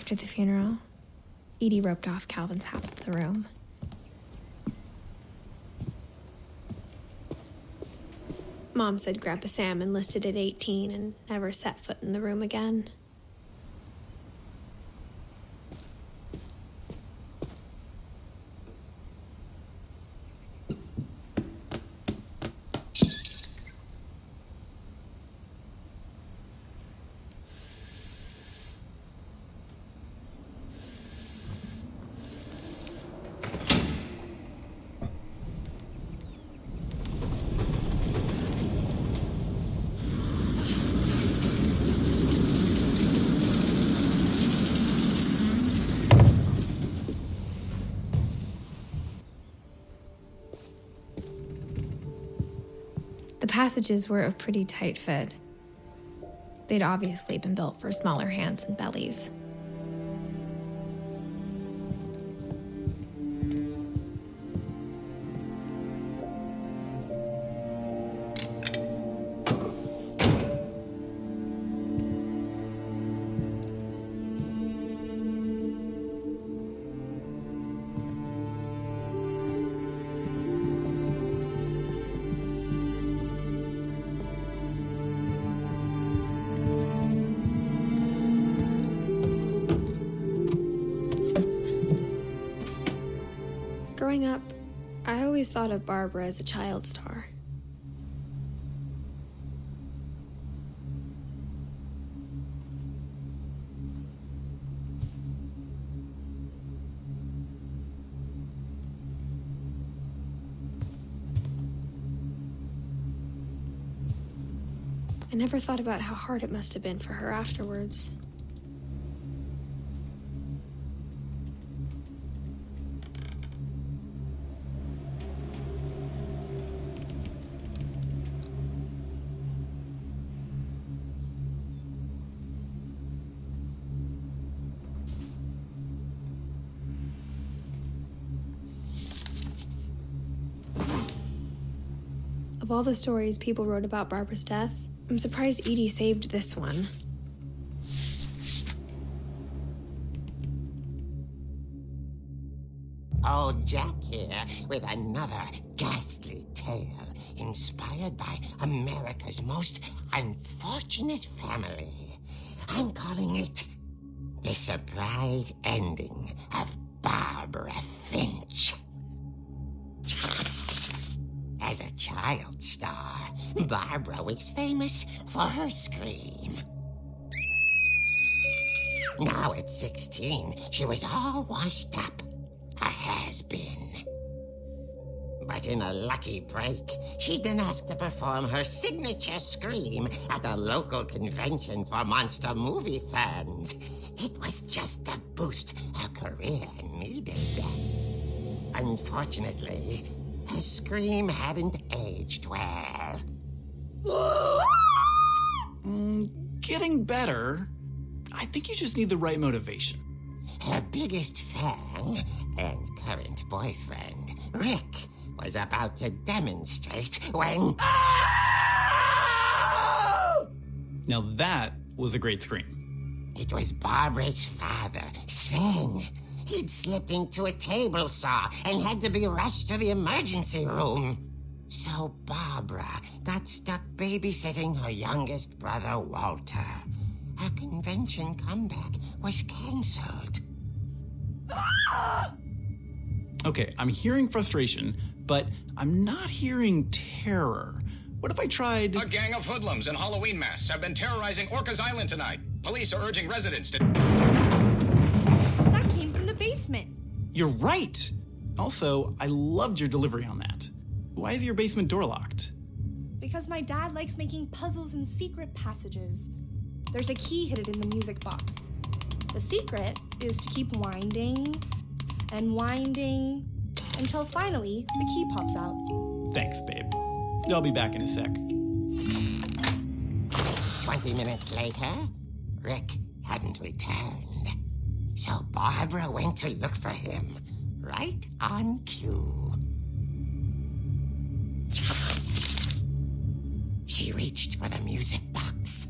After the funeral, Edie roped off Calvin's half of the room. Mom said Grandpa Sam enlisted at 18 and never set foot in the room again. The passages were a pretty tight fit. They'd obviously been built for smaller hands and bellies. Growing up, I always thought of Barbara as a child star. I never thought about how hard it must have been for her afterwards. Of all the stories people wrote about Barbara's death, I'm surprised Edie saved this one. Old Jack here with another ghastly tale inspired by America's most unfortunate family. I'm calling it The Surprise Ending of Barbara Finch. As a child star, Barbara was famous for her scream. Now at 16, she was all washed up. A has-been. But in a lucky break, she'd been asked to perform her signature scream at a local convention for monster movie fans. It was just the boost her career needed. Unfortunately, her scream hadn't aged well. Getting better. I think you just need the right motivation. Her biggest fan and current boyfriend, Rick, was about to demonstrate when... Now that was a great scream. It was Barbara's father, Sven. He'd slipped into a table saw and had to be rushed to the emergency room. So Barbara got stuck babysitting her youngest brother, Walter. Her convention comeback was canceled. Okay, I'm hearing frustration, but I'm not hearing terror. What if I tried... A gang of hoodlums in Halloween masks have been terrorizing Orcas Island tonight. Police are urging residents to... That came from the basement. You're right! Also, I loved your delivery on that. Why is your basement door locked? Because my dad likes making puzzles and secret passages. There's a key hidden in the music box. The secret is to keep winding and winding until finally the key pops out. Thanks, babe. I'll be back in a sec. 20 minutes later, Rick hadn't returned. So Barbara went to look for him, right on cue. She reached for the music box.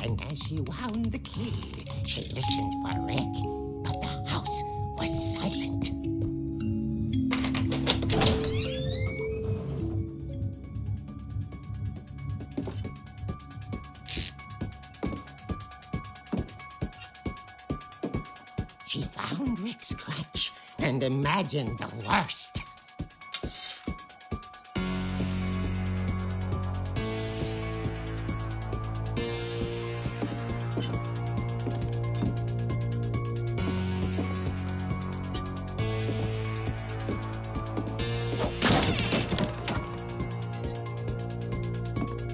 And as she wound the key, she listened for Rick, but the house was silent. She found Rick's crutch and imagined the worst.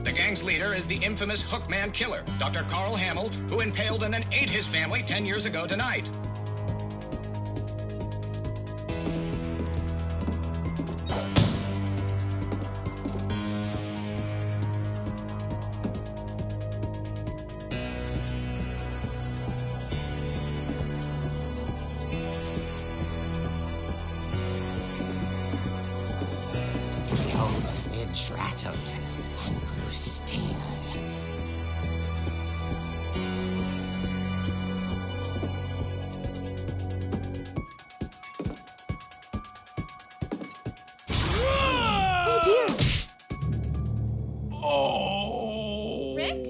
The gang's leader is the infamous Hookman killer, Dr. Carl Hamill, who impaled and then ate his family 10 years ago tonight. The old fridge rattled and grew still. Oh dear! Oh. Rick?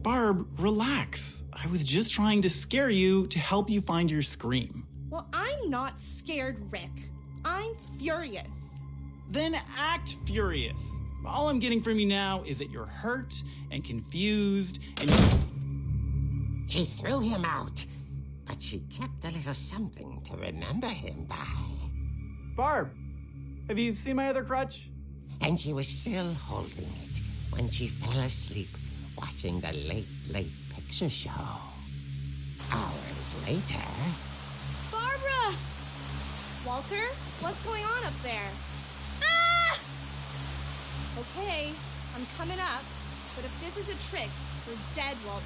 Barb, relax. I was just trying to scare you to help you find your scream. Well, I'm not scared, Rick. I'm furious. Then act furious. All I'm getting from you now is that you're hurt and confused and She threw him out, but she kept a little something to remember him by. Barb, have you seen my other crutch? And she was still holding it when she fell asleep watching the late picture show. Hours later... Barbara! Walter, what's going on up there? Ah! Okay, I'm coming up, but if this is a trick, you're dead, Walter.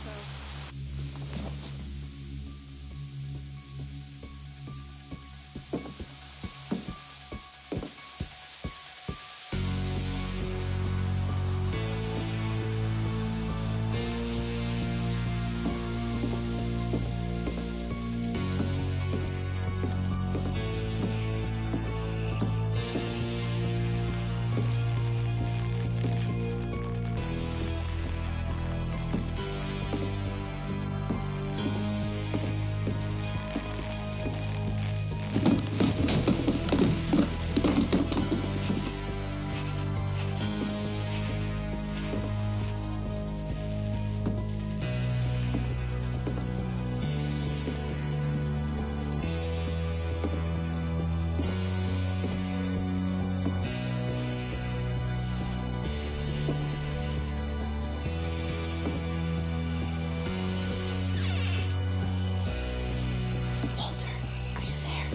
Walter, are you there?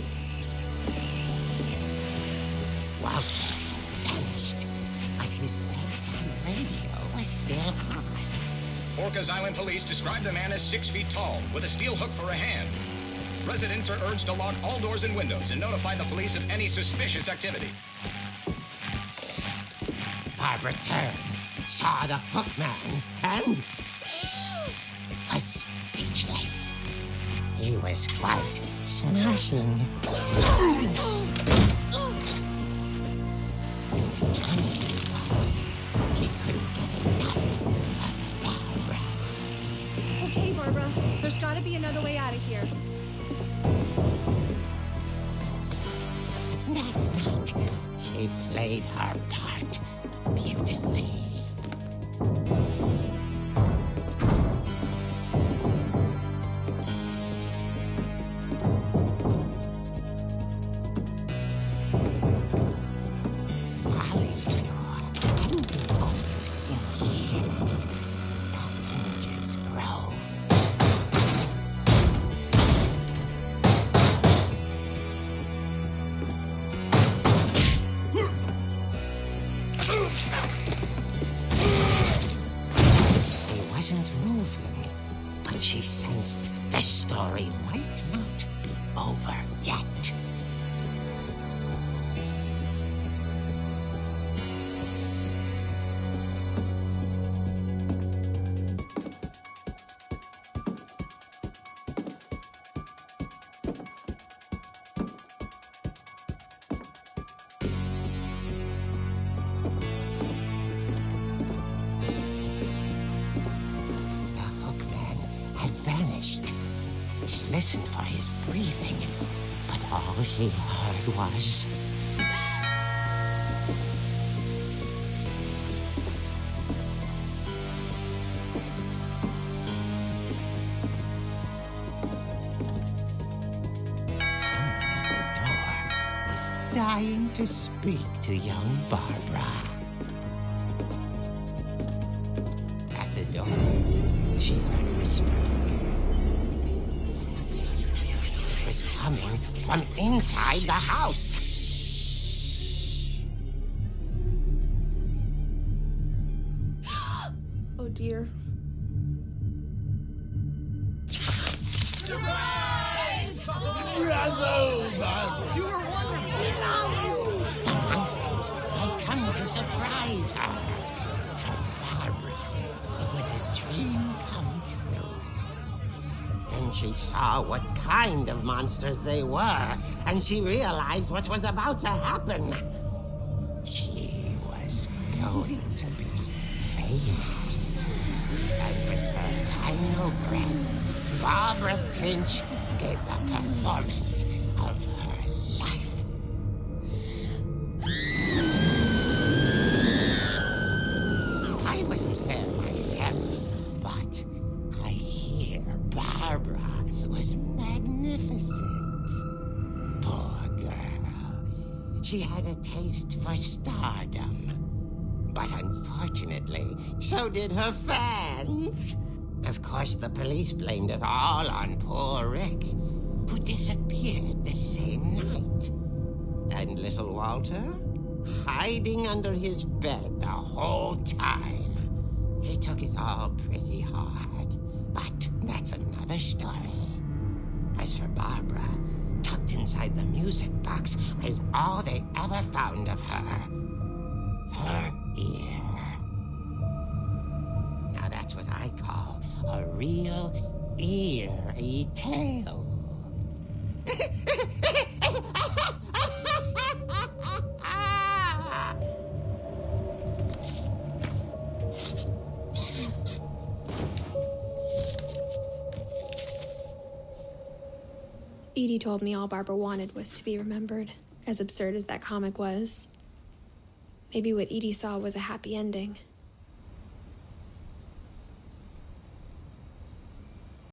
Walter vanished, but his bedside radio was still on. Orcas Island police describe the man as 6 feet tall, with a steel hook for a hand. Residents are urged to lock all doors and windows and notify the police of any suspicious activity. Barbara turned, saw the hook man, and was speechless. He was quite smashing. And he was. He couldn't get enough of Barbara. Okay, Barbara, there's gotta be another way out of here. That night, she played her part beautifully. Molly's door hadn't been opened in years. The hinges groaned. He wasn't moving, but she sensed the story might not be over yet. She listened for his breathing, but all she heard was... Someone at the door was dying to speak to young Barbara. At the door, she heard whispering. It was coming from inside the house. Oh dear. The monsters had come to surprise her. For Barbara, it was a dream come true. Then she saw what kind of monsters they were, and she realized what was about to happen. She was going to be famous. And with her final breath, Barbara Finch gave the performance of her life. I wasn't there myself, but I hear Barbara was magnificent. Poor girl. She had a taste for stardom. But unfortunately, so did her fans. Of course, the police blamed it all on poor Rick, who disappeared the same night. And little Walter, hiding under his bed the whole time. He took it all pretty hard, but that's another story. As for Barbara, tucked inside the music box was all they ever found of her. Her ear. Now that's what I call a real eerie tale. Edie told me all Barbara wanted was to be remembered, as absurd as that comic was. Maybe what Edie saw was a happy ending.